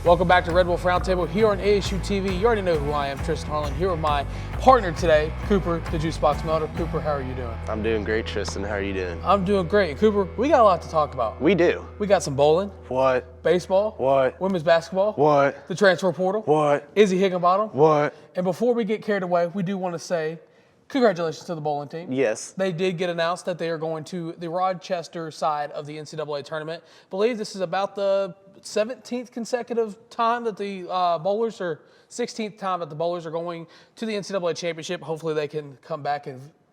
Welcome back to Red Wolf Roundtable here on ASU-TV. You already know who I am, Tristan Harlan, here with my partner today, Cooper, the Juice Box Melder. Cooper, how are you doing? I'm doing great, Tristan. How are you doing? I'm doing great. Cooper, we got a lot to talk about. We do. We got some bowling. What? Baseball. What? Women's basketball. What? The transfer portal. What? Izzy Higginbottom. What? And before we get carried away, we do want to say congratulations to the bowling team. Yes. They did get announced that they are going to the Rochester side of the NCAA tournament. I believe this is about the 17th consecutive time that the bowlers, or 16th time that the bowlers are going to the NCAA championship. Hopefully they can come back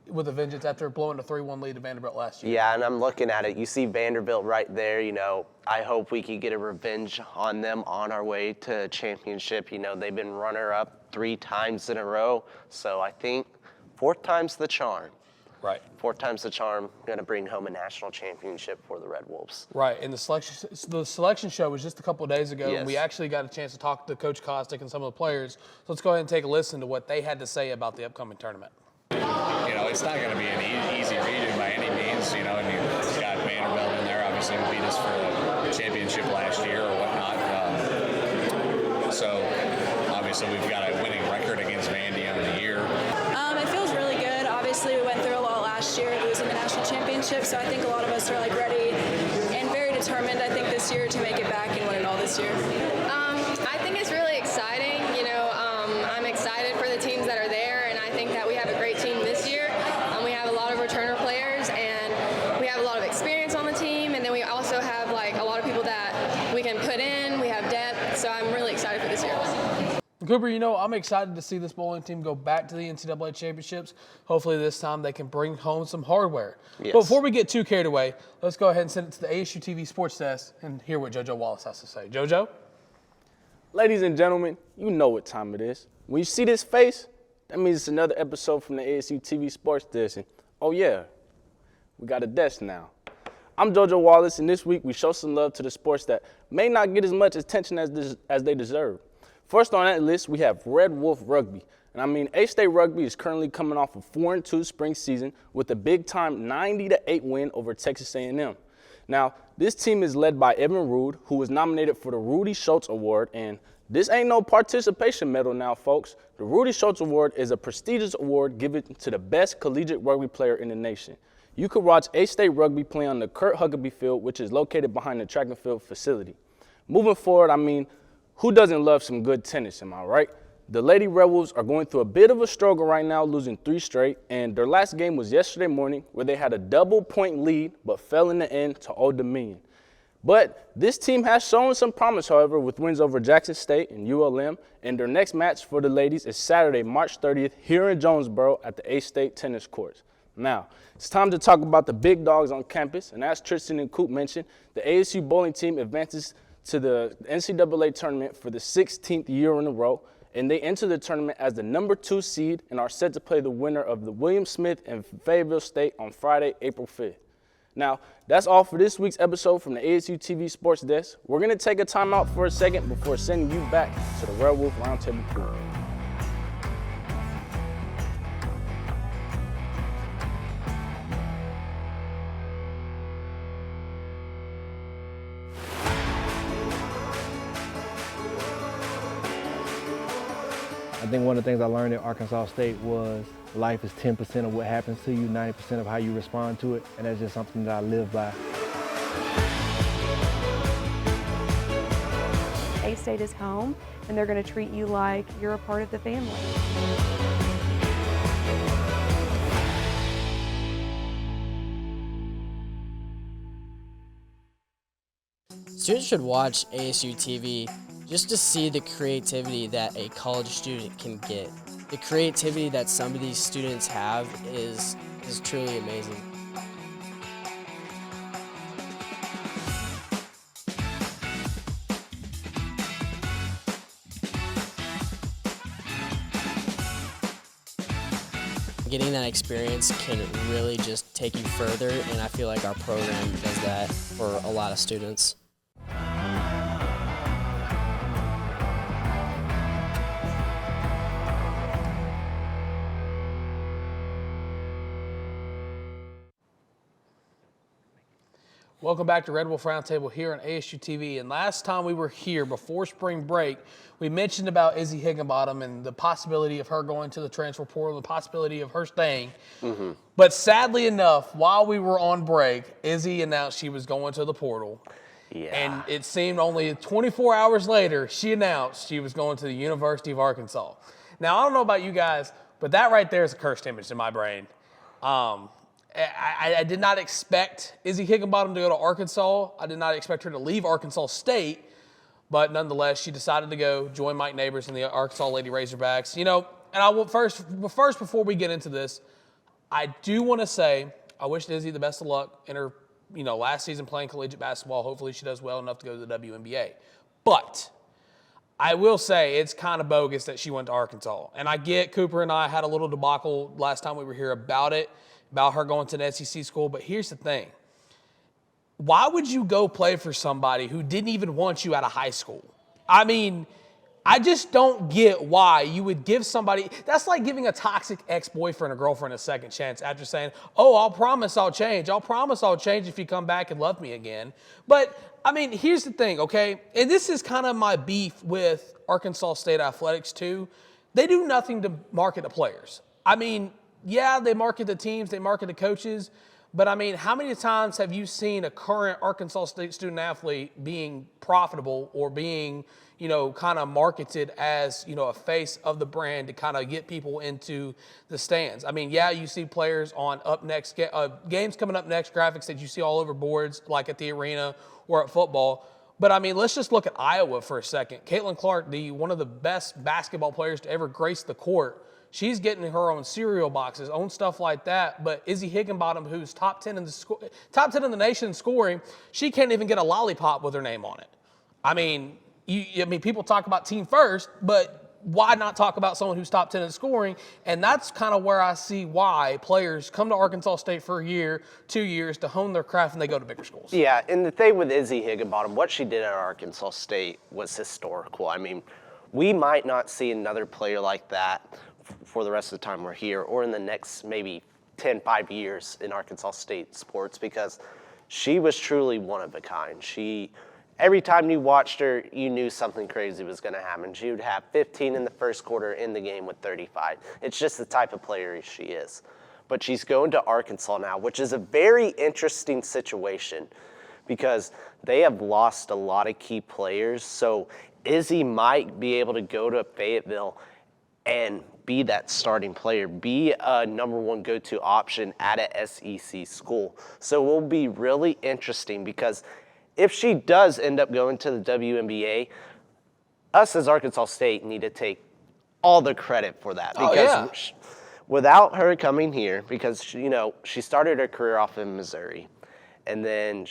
with a vengeance after blowing a 3-1 lead to Vanderbilt last year. Yeah, and I'm looking at it. You see Vanderbilt right there. You know, I hope we can get a revenge on them on our way to championship. You know, they've been runner-up 3 times in a row. So I think 4th time's the charm. Right. 4th time's the charm. Going to bring home a national championship for the Red Wolves. Right, and the selection show was just a couple of days ago, Yes. and we actually got a chance to talk to Coach Kostick and some of the players. So let's go ahead and take a listen to what they had to say about the upcoming tournament. You know, it's not going to be an easy region by any means, you know, and you've got Vanderbilt in there, obviously, who beat us for the championship last year or whatnot. So, obviously, we've got a winning record against Vandy on the year. It feels really good. Obviously, we went through a lot last year, losing the national championship, so I think a lot of us are, like, ready and very determined, I think, this year to make it back and win it all this year. I think it's really exciting. You know, I'm excited for the teams that are there, and I think that we have a great team this year. We have a lot of returner players, and we have a lot of experience on the team, and then we also have like a lot of people that we can put in. We have depth, so I'm really excited for this year. Cooper, you know, I'm excited to see this bowling team go back to the NCAA championships. Hopefully this time they can bring home some hardware. Yes. But before we get too carried away, let's go ahead and send it to the ASU-TV Sports Desk and hear what JoJo Wallace has to say. JoJo? Ladies and gentlemen, you know what time it is. When you see this face, that means it's another episode from the ASU-TV Sports Desk. And, oh yeah, we got a desk now. I'm JoJo Wallace, and this week we show some love to the sports that may not get as much attention as they deserve. First on that list, we have Red Wolf Rugby. And I mean, A-State Rugby is currently coming off a 4-2 spring season with a big-time 90-8 win over Texas A&M. Now, this team is led by Evan Rude, who was nominated for the Rudy Schultz Award, and this ain't no participation medal now, folks. The Rudy Schultz Award is a prestigious award given to the best collegiate rugby player in the nation. You could watch A-State Rugby play on the Kurt Huckabee Field, which is located behind the track and field facility. Moving forward, I mean, who doesn't love some good tennis, am I right? The Lady Red Wolves are going through a bit of a struggle right now, losing 3 straight, and their last game was yesterday morning where they had a double-point lead but fell in the end to Old Dominion. But this team has shown some promise, however, with wins over Jackson State and ULM, and their next match for the ladies is Saturday, March 30th, here in Jonesboro at the A-State tennis courts. Now, it's time to talk about the big dogs on campus, and as Tristan and Coop mentioned, the ASU bowling team advances to the NCAA tournament for the 16th year in a row, and they enter the tournament as the number 2 seed and are set to play the winner of the William Smith and Fayetteville State on Friday, April 5th. Now, that's all for this week's episode from the ASU-TV Sports Desk. We're going to take a timeout for a second before sending you back to the Red Wolf Roundtable crew. I think one of the things I learned at Arkansas State was life is 10% of what happens to you, 90% of how you respond to it, and that's just something that I live by. A-State is home, and they're going to treat you like you're a part of the family. Students should watch ASU TV just to see the creativity that a college student can get. The creativity that some of these students have is truly amazing. Getting that experience can really just take you further, and I feel like our program does that for a lot of students. Welcome back to Red Wolf Roundtable here on ASU-TV. And last time we were here before spring break, we mentioned about Izzy Higginbottom and the possibility of her going to the transfer portal, the possibility of her staying. But sadly enough, while we were on break, Izzy announced she was going to the portal. Yeah. And it seemed only 24 hours later, she announced she was going to the University of Arkansas. Now, I don't know about you guys, but that right there is a cursed image in my brain. I did not expect Izzy Higginbottom to go to Arkansas. I did not expect her to leave Arkansas State. But nonetheless, she decided to go join Mike Neighbors in the Arkansas Lady Razorbacks. You know, and I will first before we get into this, I do want to say I wish Izzy the best of luck in her, last season playing collegiate basketball. Hopefully she does well enough to go to the WNBA. But I will say it's kind of bogus that she went to Arkansas. And I get Cooper and I had a little debacle last time we were here about it, about her going to an SEC school. But here's the thing. Why would you go play for somebody who didn't even want you out of high school? I mean, I just don't get why you would give somebody – that's like giving a toxic ex-boyfriend or girlfriend a second chance after saying, oh, I'll promise I'll change. I'll promise I'll change if you come back and love me again. But, I mean, here's the thing, okay? And this is kind of my beef with Arkansas State Athletics too. They do nothing to market the players. I mean, yeah, they market the teams, they market the coaches. But, I mean, how many times have you seen a current Arkansas State student athlete being profitable or being, kind of marketed as, a face of the brand to kind of get people into the stands? I mean, yeah, you see players on up next, games coming up next, graphics that you see all over boards like at the arena or at football. But, I mean, let's just look at Iowa for a second. Caitlin Clark, one of the best basketball players to ever grace the court, she's getting her own cereal boxes, own stuff like that. But Izzy Higginbottom, who's top 10 in the nation in scoring, she can't even get a lollipop with her name on it. I mean, people talk about team first, but why not talk about someone who's top 10 in scoring? And that's kind of where I see why players come to Arkansas State for a year, 2 years to hone their craft, and they go to bigger schools. Yeah, and the thing with Izzy Higginbottom, what she did at Arkansas State was historical. I mean, we might not see another player like that for the rest of the time we're here or in the next maybe 5 years in Arkansas State sports, because she was truly one of a kind. Every time you watched her, you knew something crazy was going to happen. She would have 15 in the first quarter, in the game with 35. It's just the type of player she is. But she's going to Arkansas now, which is a very interesting situation because they have lost a lot of key players. So Izzy might be able to go to Fayetteville and be that starting player, be a number one go-to option at a SEC school. So it will be really interesting because if she does end up going to the WNBA, us as Arkansas State need to take all the credit for that. Because without her coming here, because she started her career off in Missouri and then,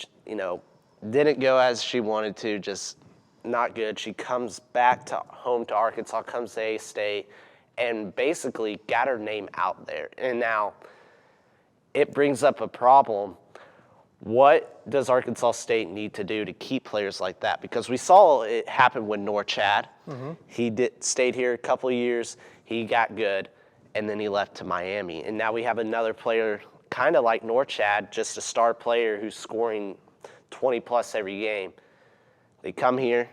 didn't go as she wanted to, just not good. She comes back to home to Arkansas, comes to A-State, and basically got her name out there. And now it brings up a problem. What does Arkansas State need to do to keep players like that? Because we saw it happen with Norchad. He stayed here a couple of years. He got good, and then he left to Miami. And now we have another player kind of like Norchad, just a star player who's scoring 20-plus every game. They come here,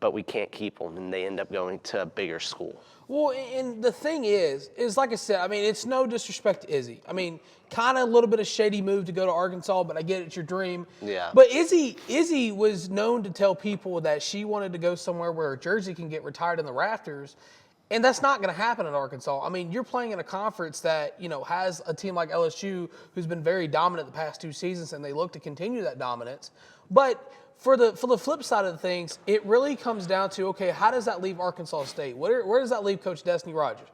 but we can't keep them, and they end up going to a bigger school. Well, and the thing is like I said, I mean, it's no disrespect to Izzy. I mean, kind of a little bit of shady move to go to Arkansas, but I get it's your dream. Yeah. But Izzy was known to tell people that she wanted to go somewhere where her jersey can get retired in the rafters, and that's not going to happen in Arkansas. I mean, you're playing in a conference that, has a team like LSU who's been very dominant the past 2 seasons, and they look to continue that dominance. But for the flip side of the things, it really comes down to, okay, how does that leave Arkansas State? Where does that leave Coach Destiny Rogers?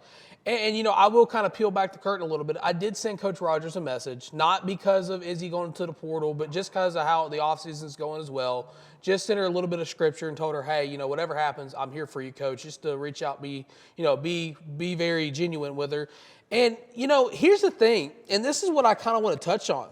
And I will kind of peel back the curtain a little bit. I did send Coach Rogers a message, not because of Izzy going to the portal, but just because of how the offseason is going as well. Just sent her a little bit of scripture and told her, hey, whatever happens, I'm here for you, Coach. Just to reach out, be very genuine with her. And, here's the thing, and this is what I kind of want to touch on.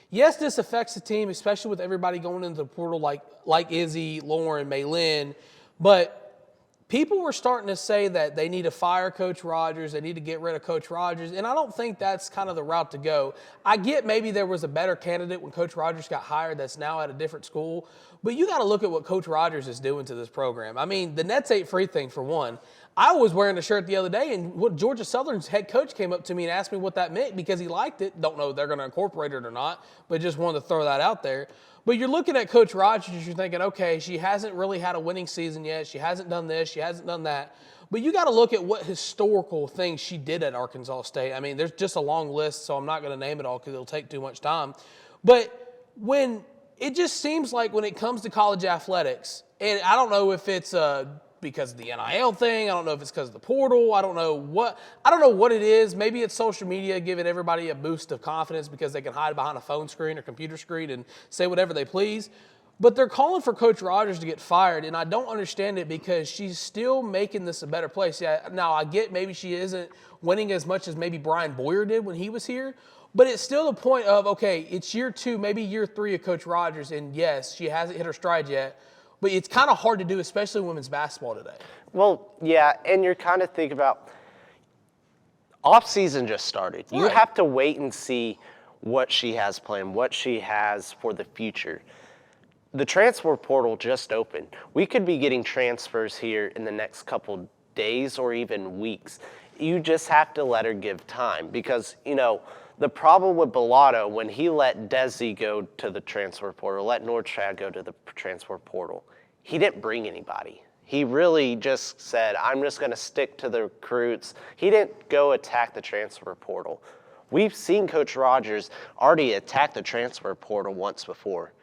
Yes, this affects the team, especially with everybody going into the portal like Izzy, Lauren, Maylin, but people were starting to say that they need to fire Coach Rogers, they need to get rid of Coach Rogers, and I don't think that's kind of the route to go. I get maybe there was a better candidate when Coach Rogers got hired that's now at a different school, but you got to look at what Coach Rogers is doing to this program. I mean, the Nets Ain't Free thing, for one. I was wearing a shirt the other day, and what Georgia Southern's head coach came up to me and asked me what that meant because he liked it. Don't know if they're going to incorporate it or not, but just wanted to throw that out there. But you're looking at Coach Rogers, you're thinking, okay, she hasn't really had a winning season yet. She hasn't done this. She hasn't done that. But you got to look at what historical things she did at Arkansas State. I mean, there's just a long list, so I'm not going to name it all because it'll take too much time. But when it just seems like when it comes to college athletics, and I don't know if it's because of the NIL thing. I don't know if it's because of the portal. I don't know what it is. Maybe it's social media giving everybody a boost of confidence because they can hide behind a phone screen or computer screen and say whatever they please. But they're calling for Coach Rogers to get fired, and I don't understand it because she's still making this a better place. Yeah, now I get maybe she isn't winning as much as maybe Brian Boyer did when he was here, but it's still the point of, okay, it's year 2, maybe year 3 of Coach Rogers, and yes, she hasn't hit her stride yet. But it's kind of hard to do, especially women's basketball today. Well, yeah, and you're kind of thinking about off-season just started. Right. You have to wait and see what she has planned, what she has for the future. The transfer portal just opened. We could be getting transfers here in the next couple days or even weeks. You just have to let her give time because, the problem with Bellato, when he let Desi go to the transfer portal, let Nordstrad go to the transfer portal, he didn't bring anybody. He really just said, I'm just going to stick to the recruits. He didn't go attack the transfer portal. We've seen Coach Rogers already attack the transfer portal once before.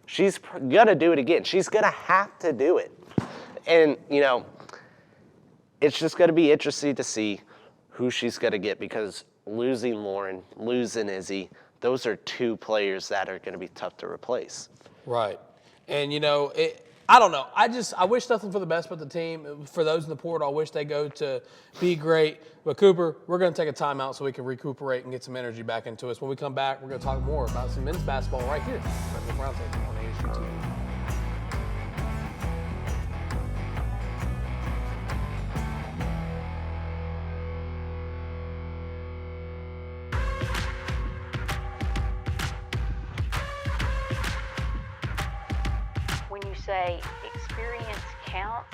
She's going to do it again. She's going to have to do it. And, it's just going to be interesting to see who she's going to get because losing Lauren, losing Izzy, those are 2 players that are going to be tough to replace. Right. And, I don't know. I wish nothing for the best but the team. For those in the portal, I wish they go to be great. But, Cooper, we're going to take a timeout so we can recuperate and get some energy back into us. When we come back, we're going to talk more about some men's basketball right here at the Wolf Roundtable on ASU-TV. Say experience counts,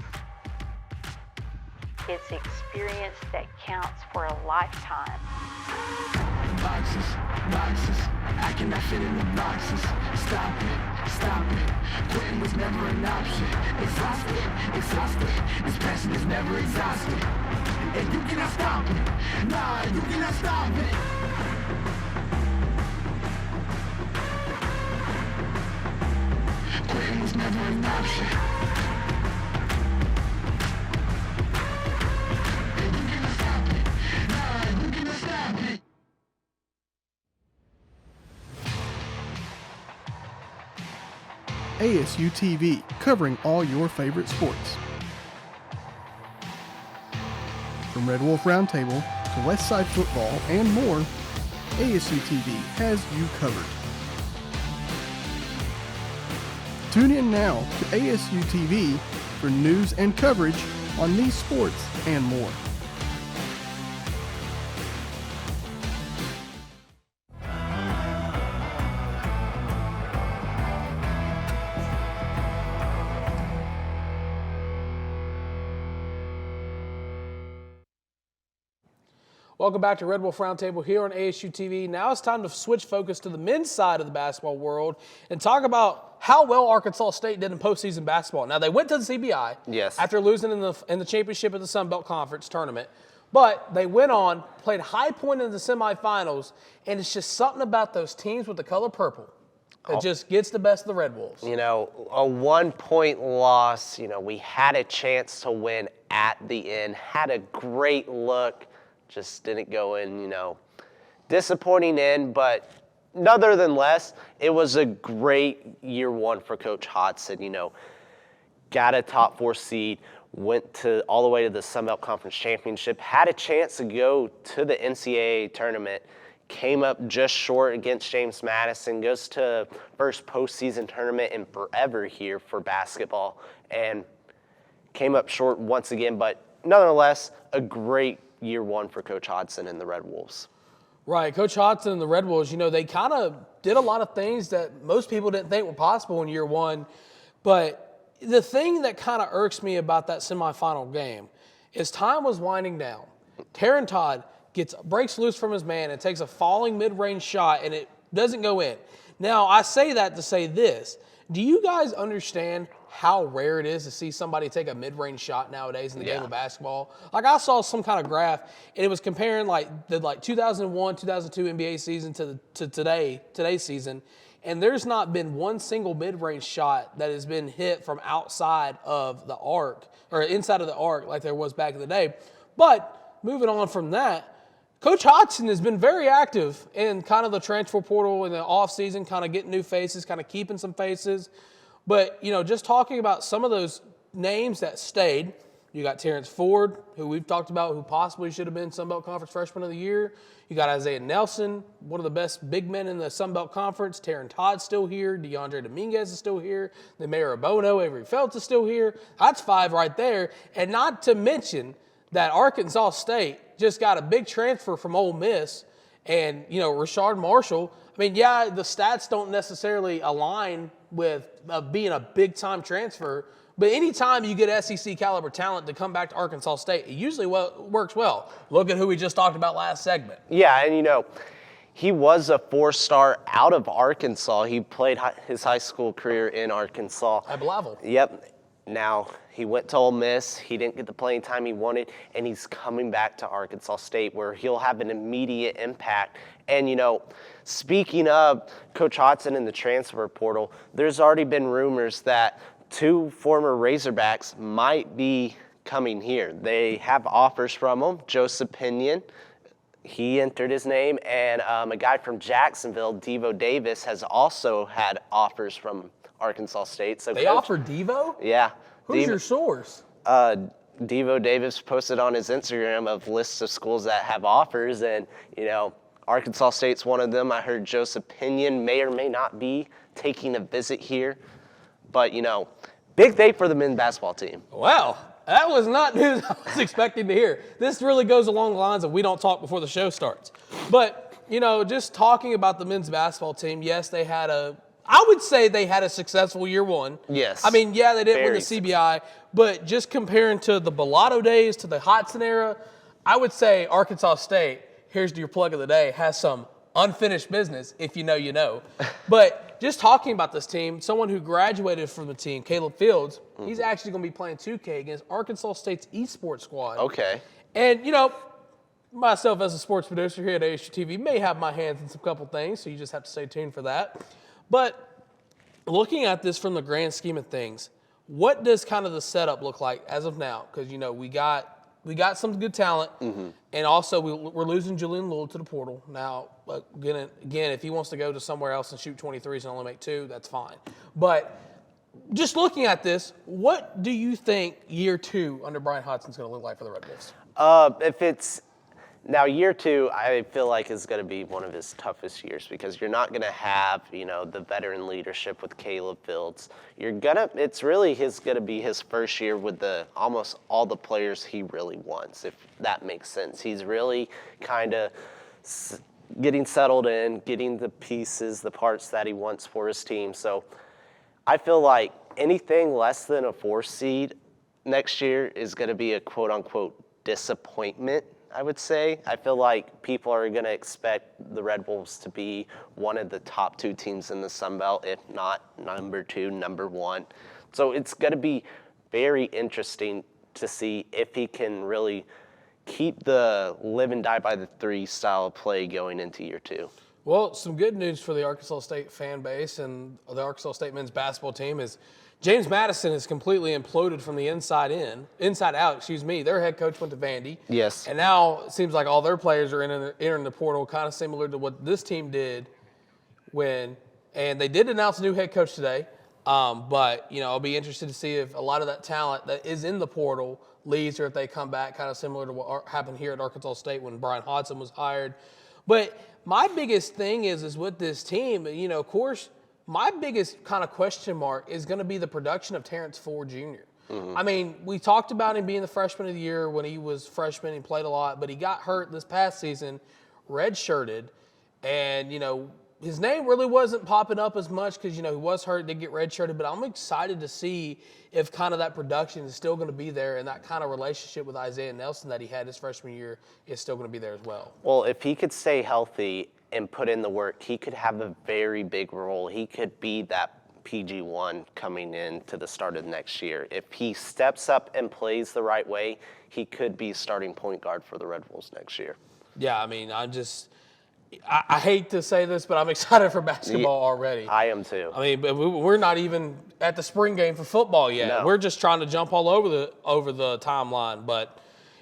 it's experience that counts for a lifetime. Boxes, I cannot fit in the boxes. Stop it, quitting was never an option. Exhausted, this passion is never exhausted. And you cannot stop it, nah, you cannot stop it. Quitting was never an option. And you cannot stop it. Nah, you cannot stop it. ASU-TV, covering all your favorite sports. From Red Wolf Roundtable to Westside football and more, ASU-TV has you covered. Tune in now to ASU-TV for news and coverage on these sports and more. Welcome back to Red Wolf Roundtable here on ASU-TV. Now it's time to switch focus to the men's side of the basketball world and talk about how well Arkansas State did in postseason basketball. Now, they went to the CBI after losing in the championship of the Sun Belt Conference tournament, but they went on, played High Point in the semifinals, and it's just something about those teams with the color purple that just gets the best of the Red Wolves. A 1-point loss, we had a chance to win at the end, had a great look. Just didn't go in, disappointing end, but nonetheless, it was a great year 1 for Coach Hodson. Got a top 4 seed, went all the way to the Sun Belt Conference Championship, had a chance to go to the NCAA tournament, came up just short against James Madison, goes to first postseason tournament in forever here for basketball, and came up short once again, but nonetheless, a great year one for Coach Hodson and the Red Wolves. Right, Coach Hodson and the Red Wolves, they kind of did a lot of things that most people didn't think were possible in year one. But the thing that kind of irks me about that semifinal game is time was winding down. Taron Todd breaks loose from his man and takes a falling mid-range shot, and it doesn't go in. Now, I say that to say this. Do you guys understand how rare it is to see somebody take a mid-range shot nowadays in the game of basketball? Like, I saw some kind of graph, and it was comparing the 2001, 2002 NBA season to today's season, and there's not been one single mid-range shot that has been hit from outside of the arc or inside of the arc like there was back in the day. But moving on from that, Coach Hodson has been very active in kind of the transfer portal in the offseason, kind of getting new faces, kind of keeping some faces. But, just talking about some of those names that stayed, you got Terrence Ford, who we've talked about, who possibly should have been Sun Belt Conference Freshman of the Year. You got Isaiah Nelson, one of the best big men in the Sun Belt Conference. Taron Todd's still here. DeAndre Dominguez is still here. The Mayor of Bono, Avery Felts is still here. That's 5 right there. And not to mention that Arkansas State just got a big transfer from Ole Miss. And, Rashard Marshall, the stats don't necessarily align with being a big-time transfer, but anytime you get SEC caliber talent to come back to Arkansas State, it usually works well. Look at who we just talked about last segment. Yeah, and he was a 4-star out of Arkansas. He played his high school career in Arkansas. At Blytheville. Yep. Now, he went to Ole Miss. He didn't get the playing time he wanted, and he's coming back to Arkansas State where he'll have an immediate impact. And, speaking of Coach Hodson in the transfer portal, there's already been rumors that 2 former Razorbacks might be coming here. They have offers from him. Joseph Pinion, he entered his name, and a guy from Jacksonville, Devo Davis, has also had offers from Arkansas State. So they offered Devo? Yeah. Who's your source? Devo Davis posted on his Instagram of lists of schools that have offers, and Arkansas State's one of them. I heard Joseph Pinion may or may not be taking a visit here, but big day for the men's basketball team. Wow, that was not news I was expecting to hear. This really goes along the lines of we don't talk before the show starts. But just talking about the men's basketball team, yes, I would say they had a successful year one. Yes. They didn't win the CBI, but just comparing to the Bellato days, to the Hodson era, I would say Arkansas State, here's your plug of the day, has some unfinished business, if you know, you know. But just talking about this team, someone who graduated from the team, Caleb Fields, he's actually going to be playing 2K against Arkansas State's esports squad. Okay. And, myself as a sports producer here at ASU-TV may have my hands in some couple things, so you just have to stay tuned for that. But looking at this from the grand scheme of things, what does kind of the setup look like as of now? Because, we got some good talent, and also we're losing Julian Lewell to the portal. Now, again, if he wants to go to somewhere else and shoot 23s and only make 2, that's fine. But just looking at this, what do you think year 2 under Brian Hodson is going to look like for the Red Wolves? If it's now year 2, I feel like is going to be one of his toughest years because you're not going to have, the veteran leadership with Caleb Fields. It's really going to be his first year with almost all the players he really wants, if that makes sense. He's really kind of getting settled in, getting the pieces, the parts that he wants for his team. So I feel like anything less than a 4 seed next year is going to be a quote unquote disappointment, I would say. I feel like people are going to expect the Red Wolves to be one of the top 2 teams in the Sun Belt, if not number 2, number 1. So it's going to be very interesting to see if he can really keep the live and die by the 3 style of play going into year 2. Well, some good news for the Arkansas State fan base and the Arkansas State men's basketball team is James Madison has completely imploded from the inside out. Their head coach went to Vandy. Yes. And now it seems like all their players are entering the portal, kind of similar to what this team did and they did announce a new head coach today. But I'll be interested to see if a lot of that talent that is in the portal leaves or if they come back, kind of similar to what happened here at Arkansas State when Brian Hodson was hired. But my biggest thing is with this team, of course, my biggest kind of question mark is going to be the production of Terrence Ford Jr. I mean, we talked about him being the freshman of the year when he was freshman and played a lot, but he got hurt this past season, redshirted, and, his name really wasn't popping up as much because, he was hurt, did get redshirted, but I'm excited to see if kind of that production is still going to be there and that kind of relationship with Isaiah Nelson that he had his freshman year is still going to be there as well. Well, if he could stay healthy and put in the work, he could have a very big role. He could be that PG1 coming into the start of next year. If he steps up and plays the right way, he could be starting point guard for the Red Wolves next year. Yeah, I mean, I hate to say this, but I'm excited for basketball already. I am too. I mean, but we're not even at the spring game for football yet. No. We're just trying to jump all over the timeline. But,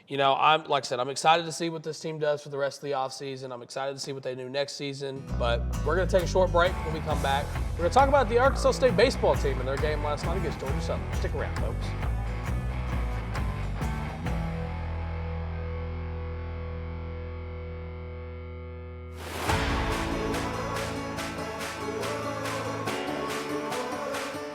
like I said, I'm excited to see what this team does for the rest of the offseason. I'm excited to see what they do next season. But we're going to take a short break. When we come back, we're going to talk about the Arkansas State baseball team and their game last night against Georgia Southern. Stick around, folks.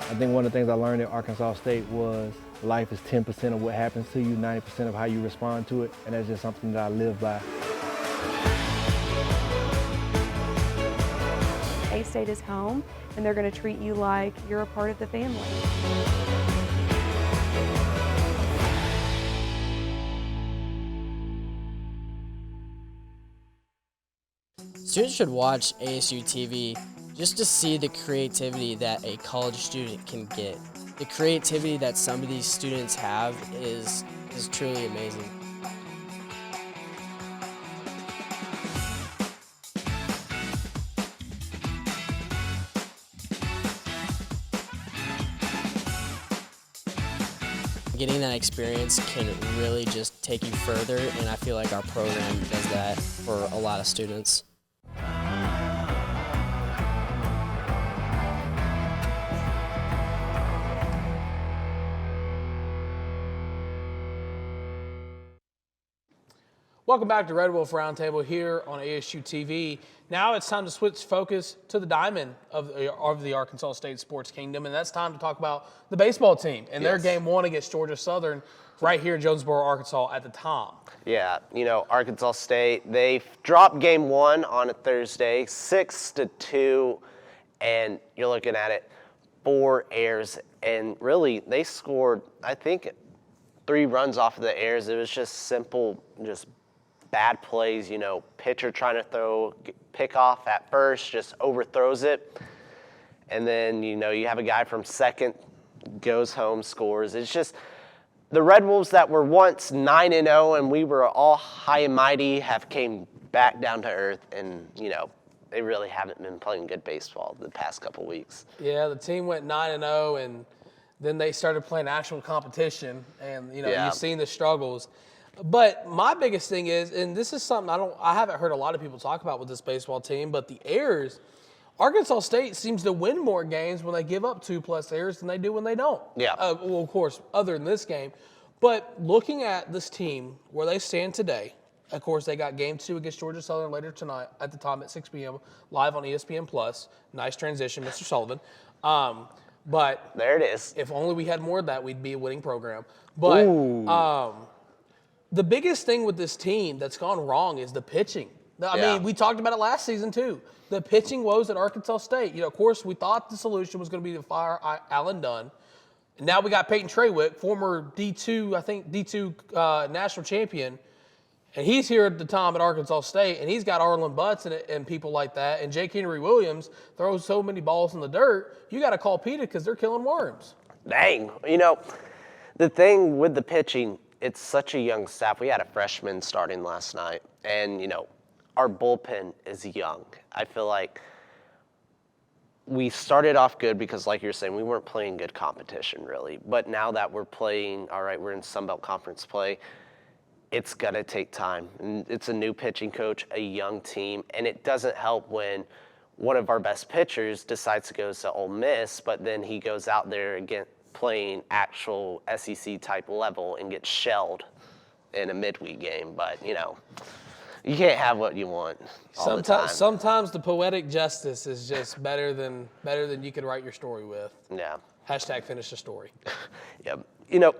I think one of the things I learned at Arkansas State was life is 10% of what happens to you, 90% of how you respond to it, and that's just something that I live by. A-State is home, and they're going to treat you like you're a part of the family. Students should watch ASU-TV just to see the creativity that a college student can get. The creativity that some of these students have is truly amazing. Getting that experience can really just take you further, and I feel like our program does that for a lot of students. Welcome back to Red Wolf Roundtable here on ASU-TV. Now it's time to switch focus to the diamond of the Arkansas State Sports Kingdom, and that's time to talk about the baseball team and their game one against Georgia Southern right here in Jonesboro, Arkansas at the Tom. Yeah, Arkansas State, they dropped game one on a Thursday, 6-2, and you're looking at it, 4 errors, and really they scored, I think, 3 runs off of the errors. It was just simple, just bad plays, pitcher trying to pick off at first, just overthrows it. And then, you have a guy from second, goes home, scores. It's just the Red Wolves that were once 9-0 and we were all high and mighty have came back down to earth, and, they really haven't been playing good baseball the past couple weeks. Yeah, the team went 9-0, and then they started playing actual competition, and, you've seen the struggles. But my biggest thing is, and this is something I haven't heard a lot of people talk about with this baseball team, but the errors. Arkansas State seems to win more games when they give up 2+ errors than they do when they don't. Yeah. Well, of course, other than this game. But looking at this team, where they stand today, of course, they got game 2 against Georgia Southern later tonight at the time at 6 p.m. live on ESPN+. Nice transition, Mr. Sullivan. But there it is. If only we had more of that, we'd be a winning program. But the biggest thing with this team that's gone wrong is the pitching. I mean, we talked about it last season too. The pitching woes at Arkansas State. Of course, we thought the solution was going to be to fire Alan Dunn. And now we got Peyton Trawick, former D2 national champion. And he's here at the time at Arkansas State, and he's got Arlen Butts and people like that. And Jake Henry Williams throws so many balls in the dirt, you got to call PETA because they're killing worms. Dang. The thing with the pitching, it's such a young staff. We had a freshman starting last night, and, our bullpen is young. I feel like we started off good because, like you're saying, we weren't playing good competition, really. But now that we're playing, all right, we're in Sun Belt Conference play, it's going to take time. And it's a new pitching coach, a young team, and it doesn't help when one of our best pitchers decides to go to Ole Miss, but then he goes out there again playing actual SEC-type level and gets shelled in a midweek game. But, you can't have what you want all the time. Sometimes the poetic justice is just better than you could write your story with. Yeah. # finish the story. Yep. You know,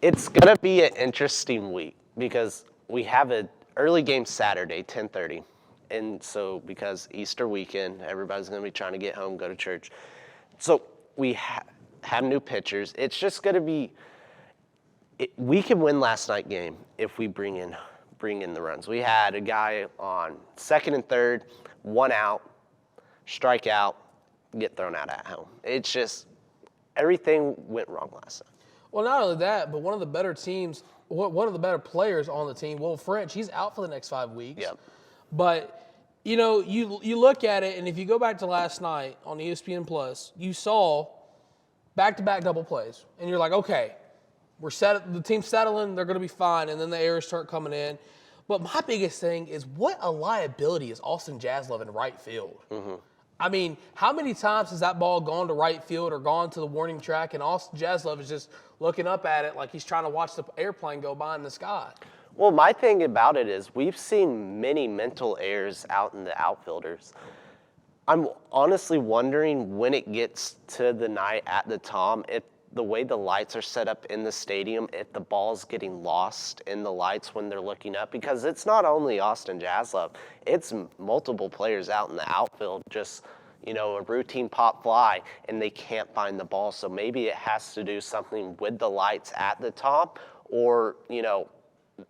it's going to be an interesting week because we have an early game Saturday, 10:30. And so because Easter weekend, everybody's going to be trying to get home, go to church. So we have new pitchers. It's just going to be we can win last night's game if we bring in the runs. We had a guy on second and third, 1 out, strike out, get thrown out at home. It's just everything went wrong last night. Well, not only that, but one of the better teams, one of the better players on the team, Wolf French, he's out for the next 5 weeks. Yep. But, you know, you look at it, and if you go back to last night on ESPN Plus, you saw back-to-back double plays. And you're like, okay, the team's settling, they're going to be fine, and then the errors start coming in. But my biggest thing is what a liability is Austin Jaslove in right field. Mm-hmm. I mean, how many times has that ball gone to right field or gone to the warning track, and Austin Jaslove is just looking up at it like he's trying to watch the airplane go by in the sky? Well, my thing about it is we've seen many mental errors out in the outfielders. I'm honestly wondering when it gets to the night at the Tom, if the way the lights are set up in the stadium, if the ball's getting lost in the lights when they're looking up, because it's not only Austin Jaslove, it's multiple players out in the outfield, just, you know, a routine pop fly, and they can't find the ball. So maybe it has to do something with the lights at the top, or, you know,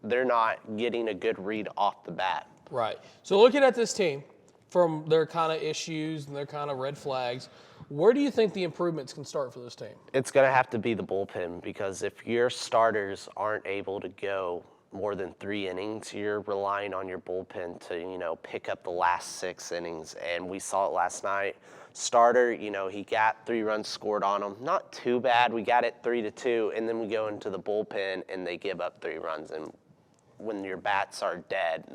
they're not getting a good read off the bat. Right. So looking at this team from their kind of issues and their kind of red flags, where do you think the improvements can start for this team? It's going to have to be the bullpen, because if your starters aren't able to go more than 3 innings, you're relying on your bullpen to, you know, pick up the last 6 innings. And we saw it last night. Starter, you know, he got 3 runs scored on him. Not too bad. We got it 3-2, and then we go into the bullpen and they give up 3 runs. And when your bats are dead,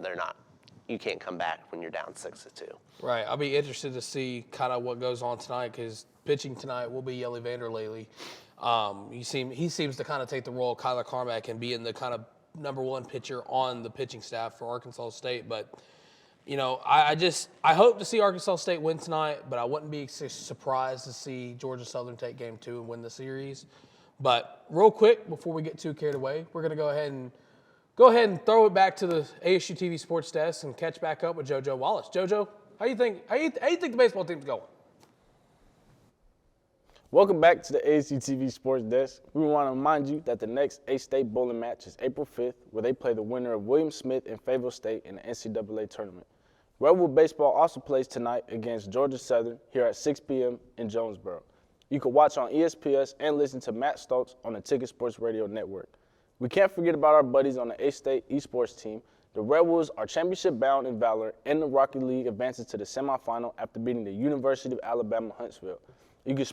you can't come back when you're down 6-2. Right. I'll be interested to see kind of what goes on tonight, because pitching tonight will be Yelly Vanderlely. He seems to kind of take the role of Kyler Carmack and be in the kind of #1 pitcher on the pitching staff for Arkansas State. But, you know, I hope to see Arkansas State win tonight, but I wouldn't be surprised to see Georgia Southern take game 2 and win the series. But real quick, before we get too carried away, we're going to go ahead and throw it back to the ASU-TV sports desk and catch back up with JoJo Wallace. JoJo, how you think the baseball team's going? Welcome back to the ASU-TV sports desk. We want to remind you that the next A-State bowling match is April 5th, where they play the winner of William Smith and Fayetteville State in the NCAA tournament. Redwood Baseball also plays tonight against Georgia Southern here at 6 p.m. in Jonesboro. You can watch on ESPN and listen to Matt Stoltz on the Ticket Sports Radio Network. We can't forget about our buddies on the A-State esports team. The Redwoods are championship-bound in valor, and the Rocky League advances to the semifinal after beating the University of Alabama Huntsville. You can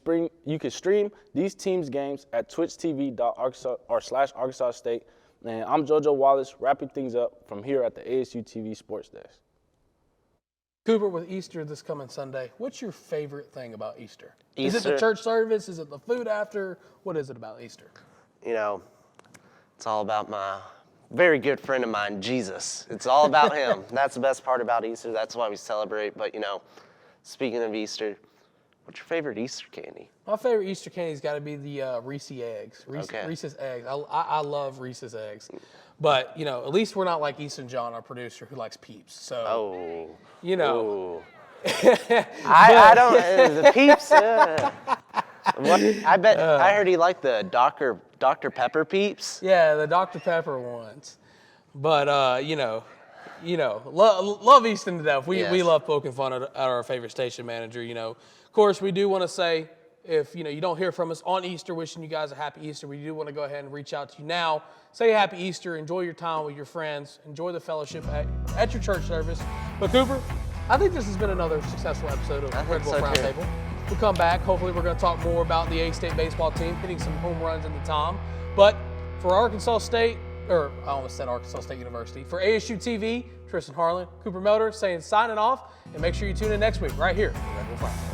stream these teams' games at twitchtv.arkansas/Arkansas State. And I'm JoJo Wallace, wrapping things up from here at the ASU-TV Sports Desk. Cooper, with Easter this coming Sunday, what's your favorite thing about Easter? Is it Easter? the church service? Is it the food after? What is it about Easter? You know, it's all about my very good friend of mine, Jesus. It's all about him. That's the best part about Easter. That's why we celebrate. But, you know, speaking of Easter, what's your favorite Easter candy? My favorite Easter candy's got to be the Reese's eggs. Okay. Reese's eggs. I love Reese's eggs. But, you know, at least we're not like Easton John, our producer, who likes Peeps. So, you know. I don't, the Peeps, I bet, I heard he liked the Dr. Pepper Peeps. Yeah, the Dr. Pepper ones. But, you know, love Easton to death. We love poking fun at our favorite station manager, you know. Of course, we do want to say, if, you know, you don't hear from us on Easter wishing you guys a happy Easter, we do want to go ahead and reach out to you now. Say happy Easter. Enjoy your time with your friends. Enjoy the fellowship at your church service. But, Cooper, I think this has been another successful episode of Wolf Roundtable. We'll come back. Hopefully, we're going to talk more about the A-State baseball team hitting some home runs in the Tom. But for Arkansas State, or I almost said Arkansas State University, for ASU-TV, Tristan Harlan, Cooper Melder saying signing off, and make sure you tune in next week right here on Red Wolf Roundtable.